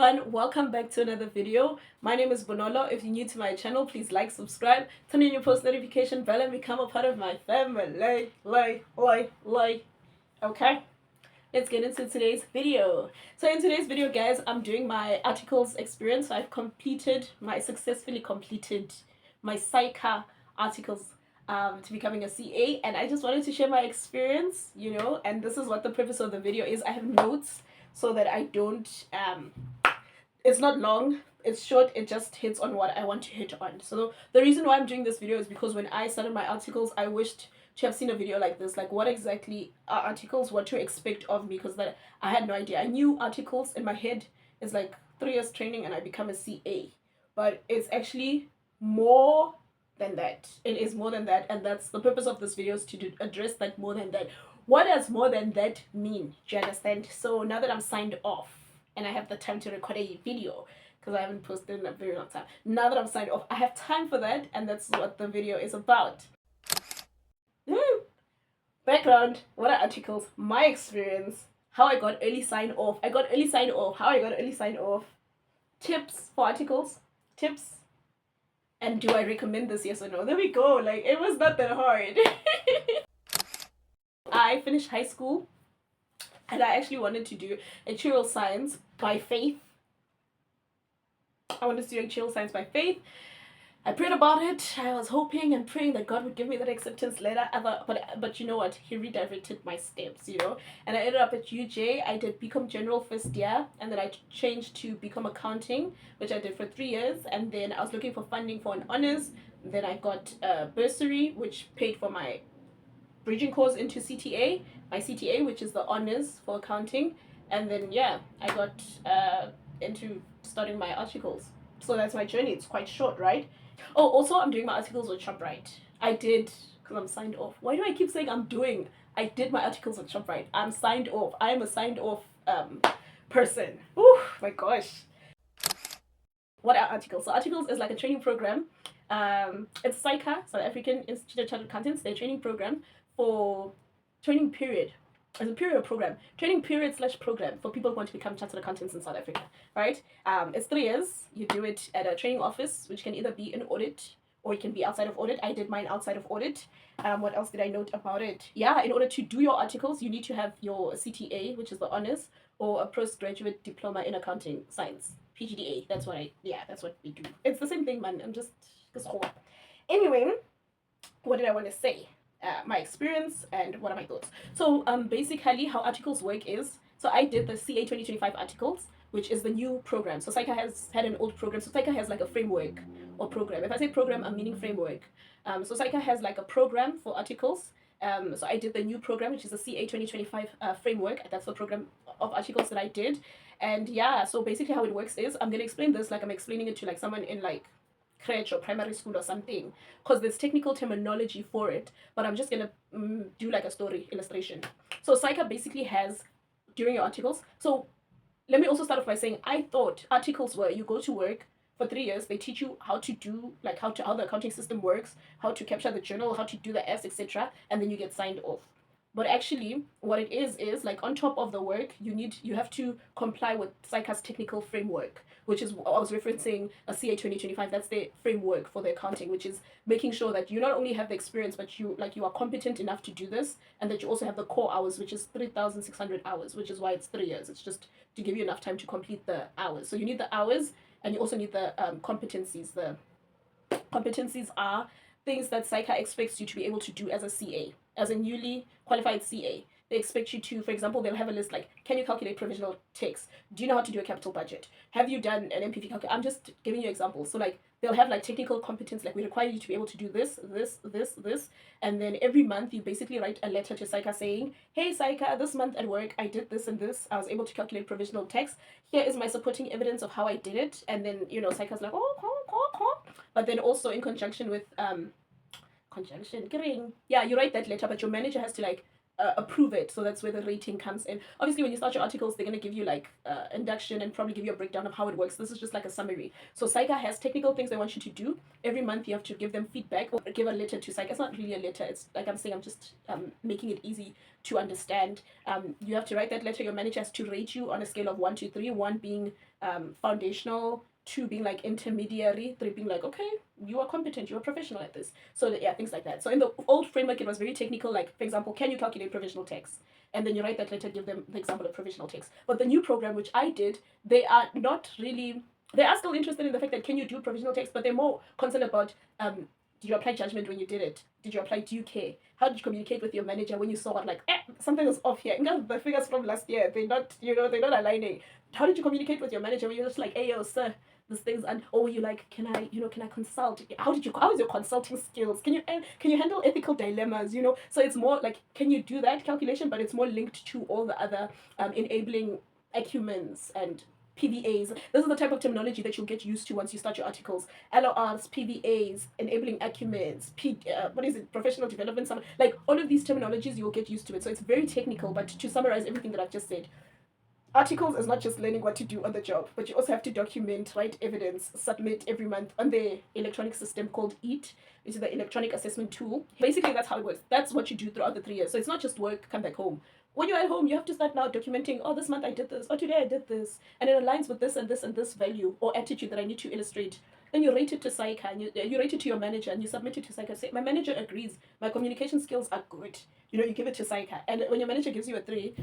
everyone, welcome back to another video. My name is Bonolo. If you're new to my channel, please like, subscribe, turn on your post notification bell and become a part of my family. Okay, let's get into today's video. So in today's video, guys, I'm doing my articles experience. So I've successfully completed my SAICA articles to becoming a CA, and I just wanted to share my experience, and this is what the purpose of the video is. I have notes so that I don't it's not long, it's short, it just hits on what I want to hit on. So the reason why I'm doing this video is because when I started my articles, I wished to have seen a video like this, like what exactly are articles, what to expect of me, because that I had no idea. I knew articles in my head is like 3 years training and I become a CA, but it's actually more than that. It is more than that, and that's the purpose of this video, is to address that more than that. What does more than that mean? Do you understand? So now that I'm signed off and I have the time to record a video, because I haven't posted in a very long time, now that I'm signed off, I have time for that, and that's what the video is about. Background, what are articles, my experience, how I got early sign off, how I got early sign off, tips for articles, tips, and do I recommend this, yes or no? There we go. Like, it was not that hard. I finished high school and I actually wanted to do actuarial science by faith. I wanted to do actuarial science by faith. I prayed about it. I was hoping and praying that God would give me that acceptance letter. But you know what? He redirected my steps, And I ended up at UJ. I did BCom General first year, and then I changed to BCom Accounting, which I did for 3 years. And then I was looking for funding for an honors. Then I got a bursary, which paid for my bridging course into CTA, my CTA, which is the honors for accounting. And then, yeah, I got into starting my articles. So that's my journey. It's quite short, right? Oh, also, I'm doing my articles with ShopRite. I did, because I'm signed off. Why do I keep saying I'm doing? I did my articles with ShopRite. I'm signed off. I am a signed off person. Oh my gosh. What are articles? So articles is like a training program. It's SAICA, South African Institute of Chartered Accountants. Their training program for training period. As a period program, training period / program for people who want to become chartered accountants in South Africa, right? It's 3 years. You do it at a training office, which can either be in audit or it can be outside of audit. I did mine outside of audit. What else did I note about it? Yeah, in order to do your articles, you need to have your CTA, which is the honors, or a postgraduate diploma in accounting science, PGDA. That's what we do. It's the same thing, man. I'm just anyway. What did I want to say? My experience and what are my thoughts. So basically how articles work is, so I did the CA 2025 articles, which is the new program. So SAICA has had an old program. So SAICA has like a framework or program. If I say program, I'm meaning framework. So SAICA has like a program for articles. So I did the new program, which is the CA 2025 framework. That's the program of articles that I did. And yeah, so basically how it works is, I'm going to explain this like I'm explaining it to like someone in like crèche or primary school or something, because there's technical terminology for it, but I'm just gonna do like a story illustration. So SAICA basically has, during your articles, so let me also start off by saying, I thought articles were, you go to work for 3 years, they teach you how to do, like how the accounting system works, how to capture the journal, how to do the F's, etc., and then you get signed off. But actually, what it is like on top of the work, you have to comply with SAICA's technical framework, which is I was referencing a CA 2025. That's the framework for the accounting, which is making sure that you not only have the experience, but you are competent enough to do this, and that you also have the core hours, which is 3,600 hours, which is why it's 3 years. It's just to give you enough time to complete the hours. So you need the hours, and you also need the competencies. The competencies are things that SAICA expects you to be able to do as a CA, as a newly qualified CA. They expect you to, for example, they'll have a list like, can you calculate provisional tax? Do you know how to do a capital budget? Have you done an MPV calculation? I'm just giving you examples. So like, they'll have like technical competence, like we require you to be able to do this, and then every month you basically write a letter to SAICA saying, hey SAICA, this month at work I did this and this, I was able to calculate provisional tax, here is my supporting evidence of how I did it. And then SAICA's like, but then also in conjunction with you write that letter, but your manager has to like approve it. So that's where the rating comes in. Obviously, when you start your articles, they're going to give you like induction and probably give you a breakdown of how it works. This is just like a summary. So SAICA has technical things they want you to do. Every month you have to give them feedback or give a letter to SAICA. It's not really a letter. It's like I'm saying, I'm just making it easy to understand. You have to write that letter. Your manager has to rate you on a scale of 1 to 3, 1 being foundational, 2 being like intermediary, 3 being like, okay, you are competent, you are professional at this. So yeah, things like that. So in the old framework, it was very technical. Like, for example, can you calculate provisional tax? And then you write that letter, give them the example of provisional tax. But the new program, which I did, they are not really, they are still interested in the fact that can you do provisional tax, but they're more concerned about did you apply judgment when you did it? Did you apply due care? How did you communicate with your manager when you saw it? Like, something is off here. And the figures from last year, they're not, they're not aligning. How did you communicate with your manager when you're just like, hey, yo, sir, these things, and or you like, can I consult? How is your consulting skills? Can you handle ethical dilemmas? So it's more like, can you do that calculation, but it's more linked to all the other enabling acumens and PVAs. This is the type of terminology that you'll get used to once you start your articles. LORs, PVAs, enabling acumens, what is it? Professional development. Like all of these terminologies, you'll get used to it. So it's very technical. But to summarize everything that I've just said, articles is not just learning what to do on the job, but you also have to document, write evidence, submit every month on the electronic system called EAT, which is the electronic assessment tool. Basically, that's how it works. That's what you do throughout the 3 years. So it's not just work, come back home. When you're at home, you have to start now documenting, oh, this month I did this, or today I did this, and it aligns with this and this and this value or attitude that I need to illustrate. Then you rate it to SAICA, and you rate it to your manager, and you submit it to SAICA. Say, my manager agrees, my communication skills are good. You give it to SAICA. And when your manager gives you a 3,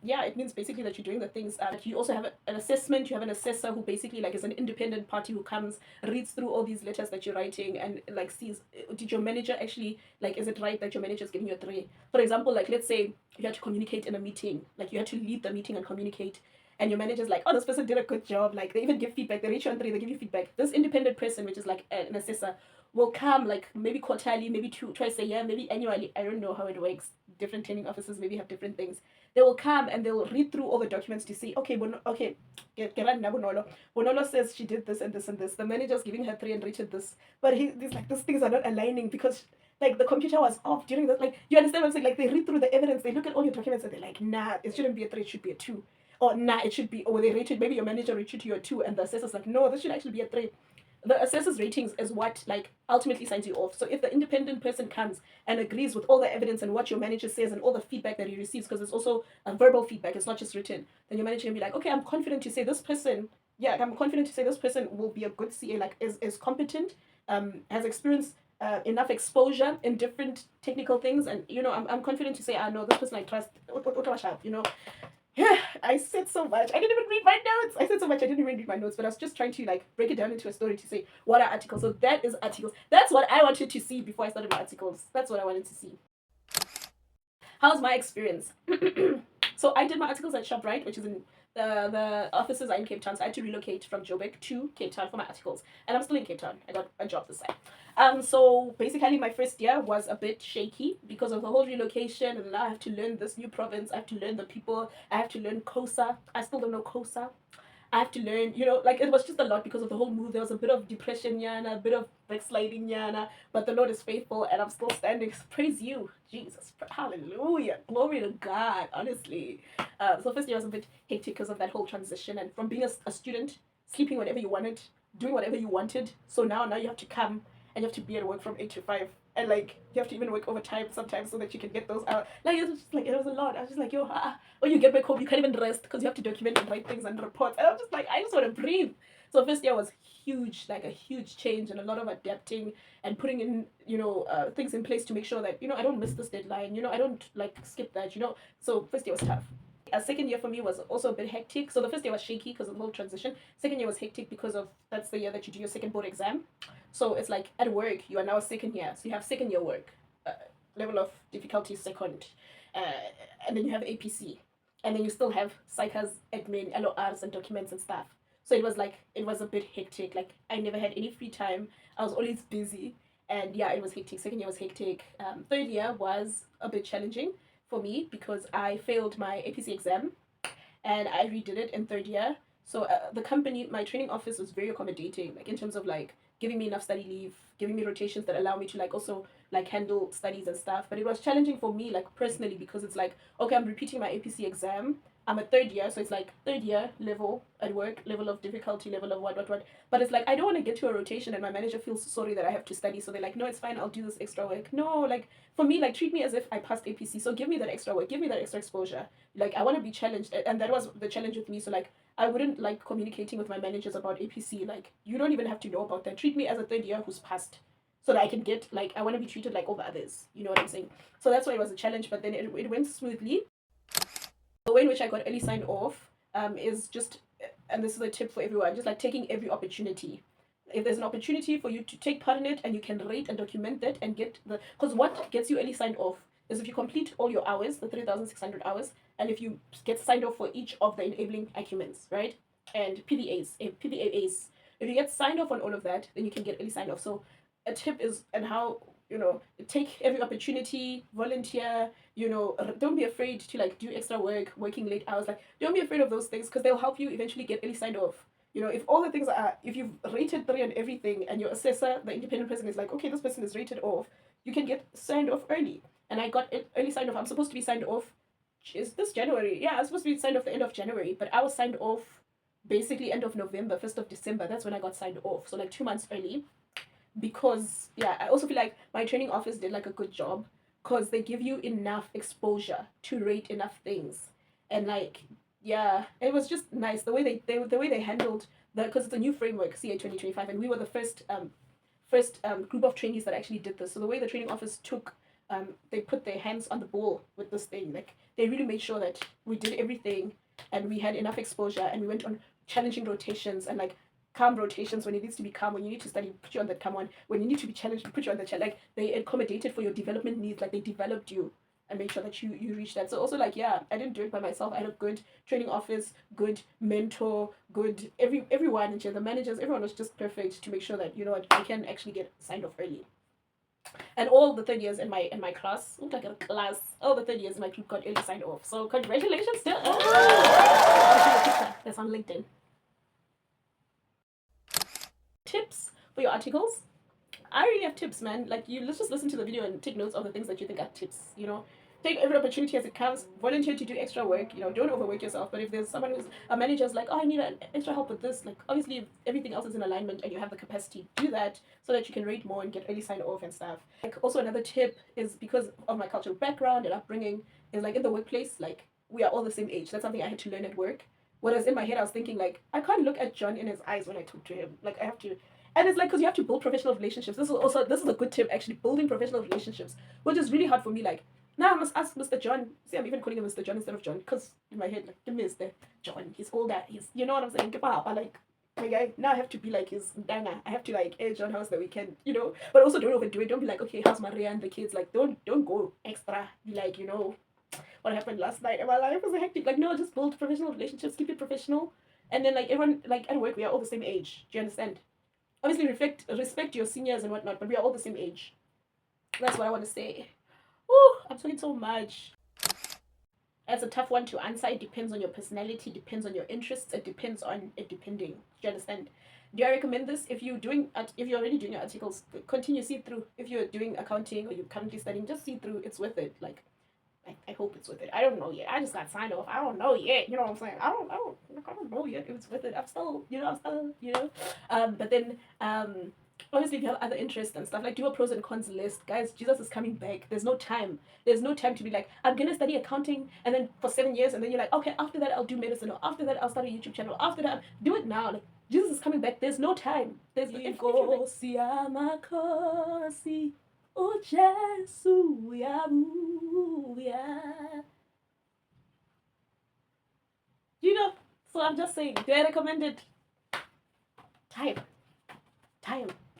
yeah, it means basically that you're doing the things. You also have an assessment. You have an assessor who basically like is an independent party who comes, reads through all these letters that you're writing, and like sees, did your manager actually, like, is it right that your manager is giving you a 3? For example, like, let's say you had to communicate in a meeting, like you had to lead the meeting and communicate, and your manager's like, oh, this person did a good job. Like, they even give feedback. They rate you on 3, they give you feedback. This independent person, which is like an assessor, will come like maybe quarterly, maybe twice a year, maybe annually. I don't know how it works. Different training offices maybe have different things. They will come and they'll read through all the documents to see, okay, Bonolo says she did this and this and this. The manager's giving her 3 and rated this. But he's like, these things are not aligning because like the computer was off during that. Like, you understand what I'm saying? Like, they read through the evidence, they look at all your documents and they're like, nah, it shouldn't be a 3, it should be a 2. Or nah, it should be, or they rated, maybe your manager rated you a 2 and the assessor's like, no, this should actually be a 3. The assessor's ratings is what like ultimately signs you off. So if the independent person comes and agrees with all the evidence and what your manager says and all the feedback that he receives, because it's also a verbal feedback, it's not just written, then your manager can be like, okay, I'm confident to say this person, I'm confident to say this person will be a good CA, like is competent, has experience, enough exposure in different technical things, and I'm confident to say, no, this person I trust, yeah, I said so much. I didn't even read my notes. I said so much. I didn't even read my notes, but I was just trying to like break it down into a story to say what are articles. So that is articles. That's what I wanted to see before I started my articles. That's what I wanted to see. How's my experience? So I did my articles at ShopRite, which is in the offices are in Cape Town. So I had to relocate from Joburg to Cape Town for my articles, and I'm still in Cape Town. I got a job this time. So basically my first year was a bit shaky because of the whole relocation, and now I have to learn this new province. I have to learn the people. I have to learn Kosa. I still don't know Kosa. I have to learn, like it was just a lot because of the whole move. There was a bit of depression, yana, a bit of backsliding, yana, but the Lord is faithful and I'm still standing. Praise you, Jesus. Hallelujah. Glory to God, honestly. So first year was a bit hectic because of that whole transition, and from being a student, sleeping whenever you wanted, doing whatever you wanted. So now you have to come and you have to be at work from 8 to 5. And like you have to even work overtime sometimes so that you can get those out. Like it was just like, it was a lot. I was just like, yo, when you get back home, you can't even rest because you have to document and write things and reports. And I'm just like, I just want to breathe. So first year was huge, like a huge change and a lot of adapting and putting in, things in place to make sure that, I don't miss this deadline. I don't like skip that. So first year was tough. A second year for me was also a bit hectic. So the first year was shaky because of the whole transition. Second year was hectic because of that's the year that you do your second board exam. So it's like at work, you are now a second year. So you have second year work, level of difficulty second. And then you have APC. And then you still have SAICA's admin, LORs and documents and stuff. So it was a bit hectic. Like I never had any free time. I was always busy. And yeah, it was hectic. Second year was hectic. Third year was a bit challenging for me because I failed my APC exam and I redid it in third year. So the company, my training office was very accommodating, like in terms of like giving me enough study leave, giving me rotations that allow me to like also like handle studies and stuff. But it was challenging for me like personally because it's like, okay, I'm repeating my APC exam. I'm a third year, so it's like third year level at work, level of difficulty, level of what. But it's like I don't want to get to a rotation and my manager feels sorry that I have to study. So they're like, no, it's fine, I'll do this extra work. No, like for me, like treat me as if I passed APC. So give me that extra work, give me that extra exposure. Like I want to be challenged, and that was the challenge with me. So like I wouldn't like communicating with my managers about APC. Like you don't even have to know about that. Treat me as a third year who's passed, so that I can get like I want to be treated like all the others. You know what I'm saying? So that's why it was a challenge. But then it went smoothly. The way in which I got early sign off is just, and this is a tip for everyone, just like taking every opportunity. If there's an opportunity for you to take part in it and you can rate and document that and get the, because what gets you early signed off is if you complete all your hours, the 3,600 hours, and if you get signed off for each of the enabling acumens, right? And PDAs, PDAs. If you get signed off on all of that, then you can get early signed off. So a tip is, and how, take every opportunity, volunteer, don't be afraid to like do extra work, working late hours. Like, don't be afraid of those things because they'll help you eventually get early signed off. If all the things are, if you've rated 3 on everything and your assessor, the independent person, is like, okay, this person is rated off, you can get signed off early. And I got early signed off. I'm supposed to be signed off. Is this January? Yeah, I was supposed to be signed off the end of January, but I was signed off basically end of November, 1st of December. That's when I got signed off. So like 2 months early. Because yeah, I also feel like my training office did like a good job because they give you enough exposure to rate enough things. And like yeah, it was just nice the way they handled the, because it's a new framework, CA 2025, and we were the first group of trainees that actually did this. So the way the training office took, they put their hands on the ball with this thing. Like they really made sure that we did everything and we had enough exposure and we went on challenging rotations and like calm rotations when it needs to be calm. When you need to study, put you on that calm one. When you need to be challenged, put you on the challenge. Like they accommodated for your development needs. Like they developed you and made sure that you reach that. So also like yeah, I didn't do it by myself. I had a good training office, good mentor, good everyone, and the managers, everyone was just perfect to make sure that I can actually get signed off early. And all the third years in my class, all the third years in my group got early signed off. So congratulations to that's on LinkedIn. Tips for your articles. I really have tips, man. Like let's just listen to the video and take notes of the things that you think are tips. Take every opportunity as it comes. Volunteer to do extra work. Don't overwork yourself. But if there's someone who's a manager's like, oh, I need extra help with this. Like obviously, if everything else is in alignment and you have the capacity, do that so that you can rate more and get early sign off and stuff. Like also another tip is because of my cultural background and upbringing is like in the workplace, like we are all the same age. That's something I had to learn at work. Whereas in my head, I was thinking like I can't look at John in his eyes when I talk to him. Like I have to. And it's like because you have to build professional relationships. This is a good tip actually, building professional relationships, which is really hard for me. Like now I must ask Mr. John. See, I'm even calling him Mr. John instead of John because in my head, like give me Mr. John. He's older. He's what I'm saying. Like my guy. Now I have to be like his danga. I have to like, hey John, how's the weekend? But also don't overdo it. Don't be like, okay, how's Maria and the kids? Like don't go extra. Be like, what happened last night? And my life was hectic. Like no, just build professional relationships. Keep it professional. And then like everyone like at work we are all the same age. Do you understand? Obviously respect your seniors and whatnot, but we are all the same age. That's what I want to say. Ooh, I'm talking so much. That's a tough one to answer. It depends on your personality, depends on your interests, it depends on it depending. Do you understand? Do I recommend this? If you're already doing your articles, continue, see through. If you're doing accounting or you're currently studying, just see through. It's worth it. Like I hope it's worth it. I don't know yet. I just got signed off. I don't know yet. You know what I'm saying? I don't know yet if it's worth it. I'm still. But then obviously if you have other interests and stuff, like do a pros and cons list. Guys, Jesus is coming back. There's no time. There's no time to be like, I'm gonna study accounting and then for 7 years and then you're like, okay, after that I'll do medicine, or after that I'll start a YouTube channel. After that, do it now. Like Jesus is coming back. There's no time. There's Oh, Jesu, yeah. So I'm just saying, do I recommend it? Time.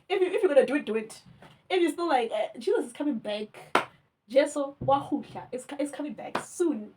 If you're gonna do it. If you're still like, Jesus is coming back. Jesu Wahusha is coming back soon.